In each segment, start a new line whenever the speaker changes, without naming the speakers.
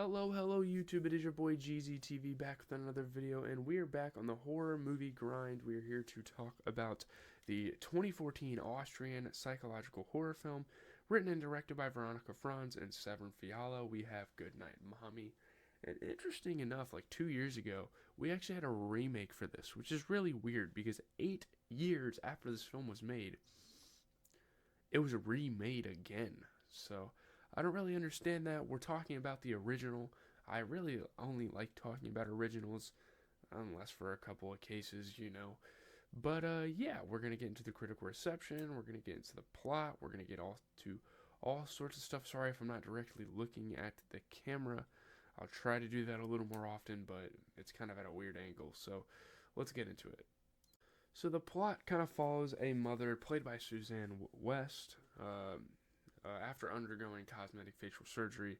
Hello YouTube, it is your boy GZTV back with another video, and we are back on the horror movie grind. We are here to talk about the 2014 Austrian psychological horror film, written and directed by Veronica Franz and Severin Fiala. We have Goodnight, Mommy. And interesting enough, like 2 years ago, we actually had a remake for this, which is really weird because 8 years after this film was made, it was remade again. So I don't really understand that. We're talking about the original. I really only like talking about originals, unless for a couple of cases. But yeah, we're gonna get into the critical reception. We're gonna get into the plot. We're gonna get to all sorts of stuff. Sorry if I'm not directly looking at the camera. I'll try to do that a little more often, but it's kind of at a weird angle. So let's get into it. So the plot kind of follows a mother played by Suzanne West. After undergoing cosmetic facial surgery,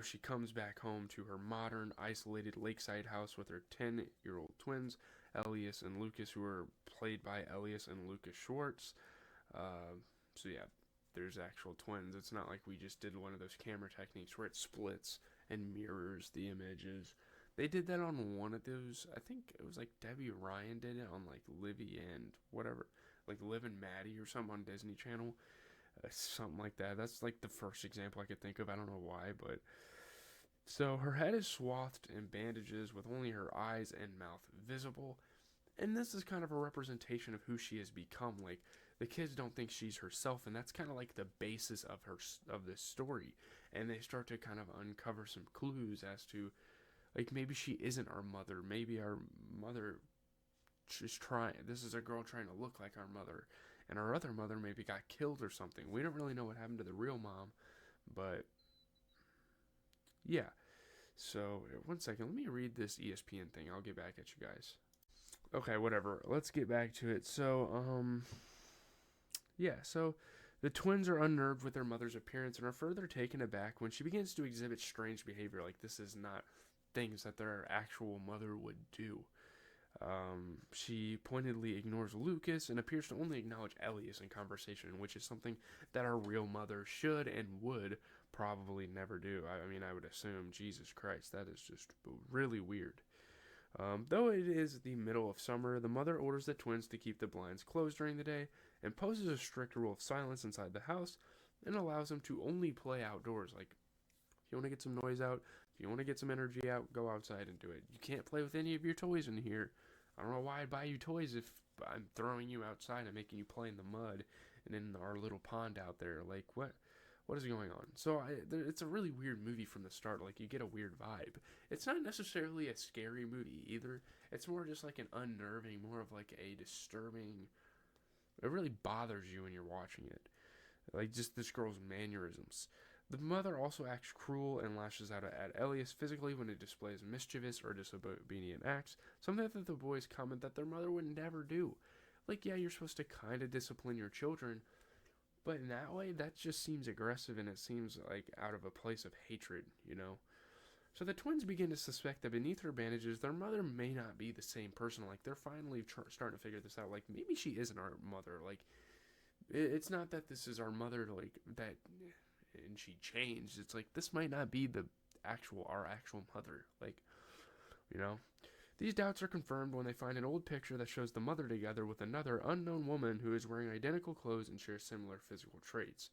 she comes back home to her modern, isolated lakeside house with her 10-year-old twins, Elias and Lucas, who are played by Elias and Lucas Schwartz. So yeah, there's actual twins. It's not like we just did one of those camera techniques where it splits and mirrors the images. They did that on one of those. I think it was like Debbie Ryan did it on like Livy and whatever, like Liv and Maddie or something on Disney Channel. Something like that. That's like the first example I could think of. I don't know why, but so her head is swathed in bandages with only her eyes and mouth visible, and this is kind of a representation of who she has become. Like, the kids don't think she's herself, and that's kind of like the basis of this story. And they start to kind of uncover some clues as to, like, maybe she isn't our mother. Maybe our mother is trying. This is a girl trying to look like our mother, and our other mother maybe got killed or something. We don't really know what happened to the real mom, but yeah. So, one second, let me read this ESPN thing. I'll get back at you guys. Okay, whatever. Let's get back to it. So, yeah, so the twins are unnerved with their mother's appearance and are further taken aback when she begins to exhibit strange behavior. Like, this is not things that their actual mother would do. She pointedly ignores Lucas and appears to only acknowledge Elias in conversation, which is something that our real mother should and would probably never do. I mean, I would assume. Jesus Christ, that is just really weird. Though it is the middle of summer, the mother orders the twins to keep the blinds closed during the day, imposes a strict rule of silence inside the house, and allows them to only play outdoors. Like, if you want to get some noise out, if you want to get some energy out, go outside and do it. You can't play with any of your toys in here. I don't know why I'd buy you toys if I'm throwing you outside and making you play in the mud and in our little pond out there. Like, what is going on? So it's a really weird movie from the start. Like, you get a weird vibe. It's not necessarily a scary movie either. It's more just like an unnerving, more of like a disturbing. It really bothers you when you're watching it. Like, just this girl's mannerisms. The mother also acts cruel and lashes out at Elias physically when he displays mischievous or disobedient acts, something that the boys comment that their mother would never do. Like, yeah, you're supposed to kind of discipline your children, but in that way, that just seems aggressive and it seems like out of a place of hatred. So the twins begin to suspect that beneath her bandages, their mother may not be the same person. Like, they're finally starting to figure this out. Like, maybe she isn't our mother. Like, it's not that this is our mother, like, that and she changed. It's like, this might not be our actual mother. Like, these doubts are confirmed when they find an old picture that shows the mother together with another unknown woman who is wearing identical clothes and shares similar physical traits.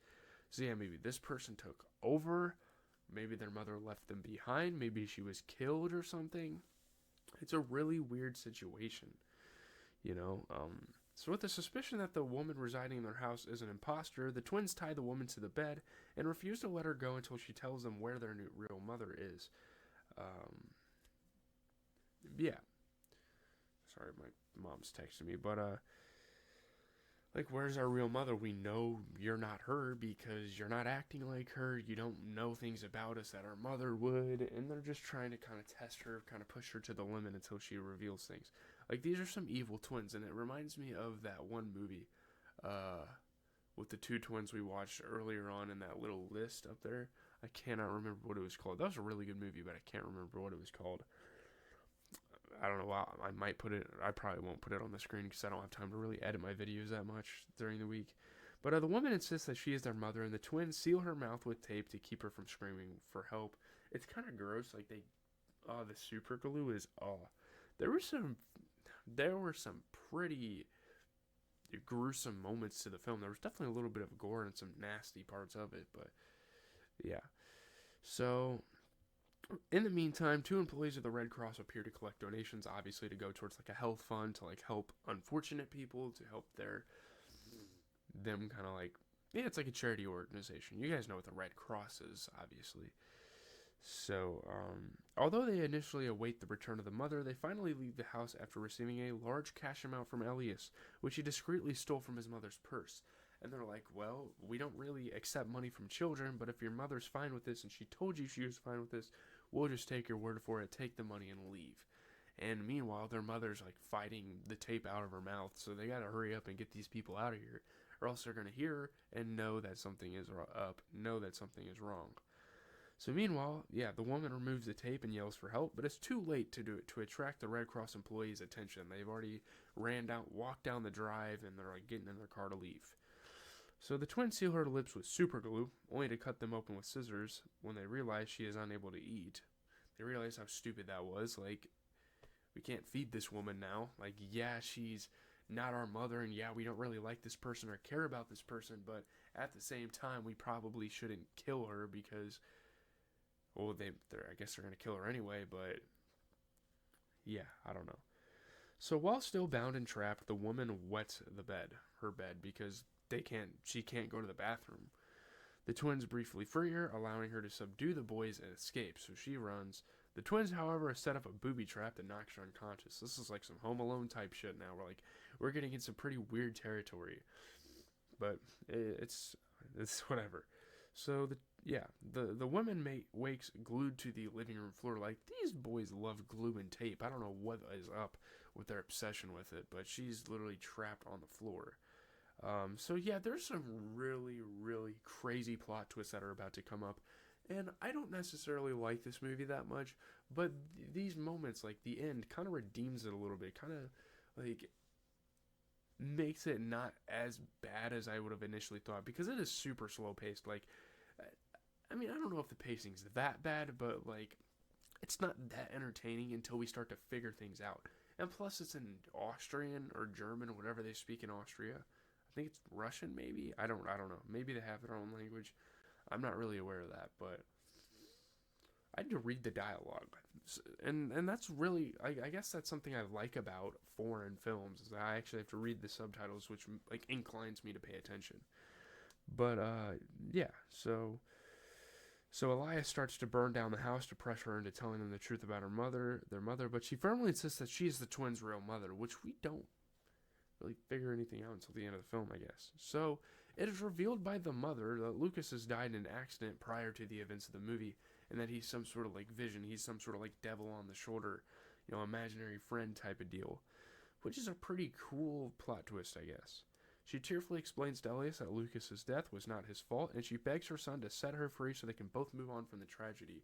So yeah, maybe this person took over. Maybe their mother left them behind. Maybe she was killed or something. It's a really weird situation. So with the suspicion that the woman residing in their house is an imposter, the twins tie the woman to the bed and refuse to let her go until she tells them where their real mother is. Yeah. Sorry, my mom's texting me, but like, where's our real mother? We know you're not her because you're not acting like her. You don't know things about us that our mother would, and they're just trying to kind of test her, kind of push her to the limit until she reveals things. Like, these are some evil twins, and it reminds me of that one movie with the two twins we watched earlier on in that little list up there. I cannot remember what it was called. That was a really good movie, but I can't remember what it was called. I don't know. I might put it. I probably won't put it on the screen because I don't have time to really edit my videos that much during the week. But the woman insists that she is their mother, and the twins seal her mouth with tape to keep her from screaming for help it's kind of gross. Like the super glue is, there were some, there were some pretty gruesome moments to the film. There was definitely a little bit of gore and some nasty parts of it, but yeah. So in the meantime, two employees of the Red Cross appear to collect donations, obviously to go towards like a health fund to like help unfortunate people, to help them kind of like, yeah, it's like a charity organization. You guys know what the Red Cross is, obviously. So, although they initially await the return of the mother, they finally leave the house after receiving a large cash amount from Elias, which he discreetly stole from his mother's purse. And they're like, well, we don't really accept money from children, but if your mother's fine with this and she told you she was fine with this, we'll just take your word for it, take the money, and leave. And meanwhile, their mother's like fighting the tape out of her mouth, so they gotta hurry up and get these people out of here, or else they're gonna hear and know that something is up, know that something is wrong. So meanwhile, yeah, the woman removes the tape and yells for help, but it's too late to do it to attract the Red Cross employees' attention. They've already walked down the drive, and they're like getting in their car to leave. So the twins seal her lips with super glue, only to cut them open with scissors when they realize she is unable to eat. They realize how stupid that was. Like, we can't feed this woman now. Like, yeah, she's not our mother, and yeah, we don't really like this person or care about this person, but at the same time, we probably shouldn't kill her because, well, I guess they're going to kill her anyway, but yeah, I don't know. So while still bound and trapped, the woman wets her bed, because she can't go to the bathroom. The twins briefly free her, allowing her to subdue the boys and escape, so she runs. The twins, however, set up a booby trap that knocks her unconscious. This is like some Home Alone type shit now. We're getting in some pretty weird territory, but it's whatever. So the woman wakes glued to the living room floor. Like, these boys love glue and tape. I don't know what is up with their obsession with it, but she's literally trapped on the floor. So yeah, there's some really, really crazy plot twists that are about to come up. And I don't necessarily like this movie that much, but these moments, like the end, kind of redeems it a little bit. Kind of, like, makes it not as bad as I would have initially thought, because it is super slow paced. Like, I mean, I don't know if the pacing's that bad, but, like, it's not that entertaining until we start to figure things out. And plus, it's in Austrian or German or whatever they speak in Austria. I think it's Russian, maybe. I don't know. Maybe they have their own language. I'm not really aware of that, but I had to read the dialogue, and that's really, I guess that's something I like about foreign films, is that I actually have to read the subtitles, which like inclines me to pay attention. But yeah, so Elias starts to burn down the house to pressure her into telling them the truth about their mother, but she firmly insists that she is the twins' real mother, which we don't really figure anything out until the end of the film, I guess. So it is revealed by the mother that Lucas has died in an accident prior to the events of the movie, and that he's some sort of like vision. He's some sort of like devil on the shoulder, imaginary friend type of deal, which is a pretty cool plot twist, I guess. She tearfully explains to Elias that Lucas's death was not his fault, and she begs her son to set her free so they can both move on from the tragedy.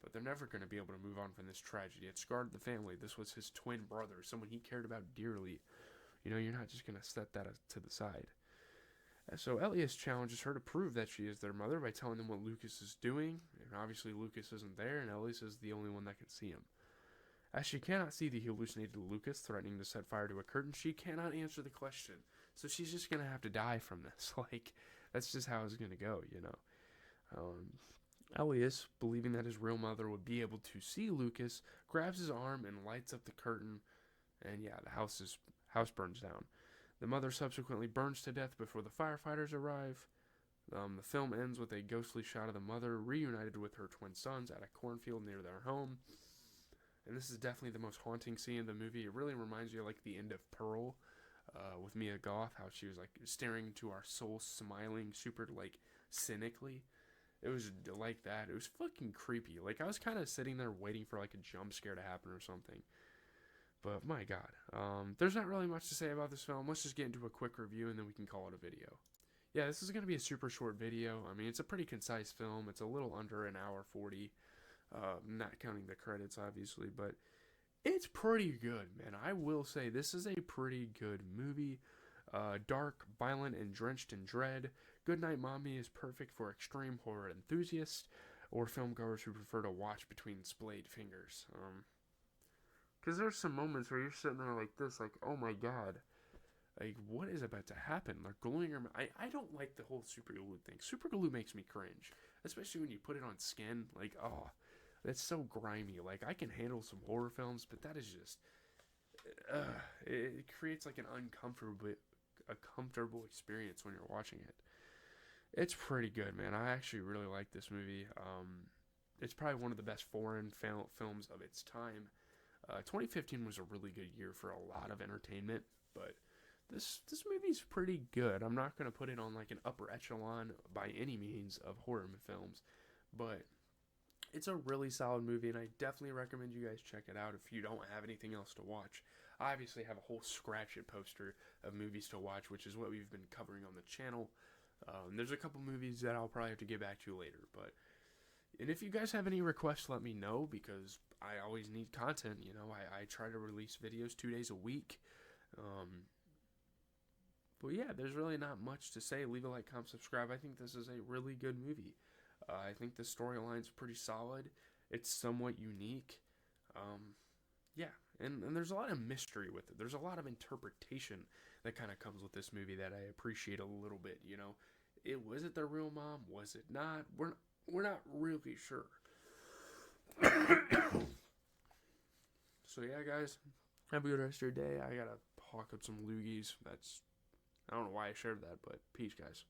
But they're never going to be able to move on from this tragedy. It scarred the family. This was his twin brother, someone he cared about dearly. You're not just going to set that to the side. So Elias challenges her to prove that she is their mother by telling them what Lucas is doing. And obviously Lucas isn't there, and Elias is the only one that can see him. As she cannot see the hallucinated Lucas threatening to set fire to a curtain, she cannot answer the question. So she's just going to have to die from this. Like, that's just how it's going to go, Elias, believing that his real mother would be able to see Lucas, grabs his arm and lights up the curtain. And yeah, the house burns down. The mother subsequently burns to death before the firefighters arrive. The film ends with a ghostly shot of the mother reunited with her twin sons at a cornfield near their home. And this is definitely the most haunting scene in the movie. It really reminds you of like the end of Pearl, with Mia Goth, how she was like staring into our soul, smiling super like cynically. It was like that. It was fucking creepy. Like, I was kind of sitting there waiting for like a jump scare to happen or something. But my god, there's not really much to say about this film. Let's just get into a quick review and then we can call it a video. Yeah, this is going to be a super short video. I mean, it's a pretty concise film. It's a little under an hour 40, not counting the credits, obviously, but it's pretty good, man. I will say this is a pretty good movie. Dark, violent, and drenched in dread. Goodnight Mommy is perfect for extreme horror enthusiasts. or filmgoers who prefer to watch between splayed fingers. Because there's some moments where you're sitting there like this, like, oh my god, like, what is about to happen? They're gluing her. I don't like the whole super glue thing. Super glue makes me cringe, especially when you put it on skin. Like, oh, that's so grimy. Like, I can handle some horror films, but that is just, it creates like an uncomfortable experience when you're watching it. It's pretty good, man. I actually really like this movie. It's probably one of the best foreign films of its time. 2015 was a really good year for a lot of entertainment, but this movie's pretty good. I'm not gonna put it on like an upper echelon by any means of horror films, but it's a really solid movie, and I definitely recommend you guys check it out if you don't have anything else to watch. I obviously have a whole scratch it poster of movies to watch, which is what we've been covering on the channel. There's a couple movies that I'll probably have to get back to later, and if you guys have any requests, let me know, because I always need content. You know, I try to release videos 2 days a week. But yeah, there's really not much to say. Leave a like, comment, subscribe. I think this is a really good movie. I think the storyline's pretty solid. It's somewhat unique. Yeah, and there's a lot of mystery with it. There's a lot of interpretation that kind of comes with this movie that I appreciate a little bit. You know, was it their real mom? Was it not? We're not really sure. So yeah, guys, have a good rest of your day. I gotta hawk up some loogies. I don't know why I shared that, but peace, guys.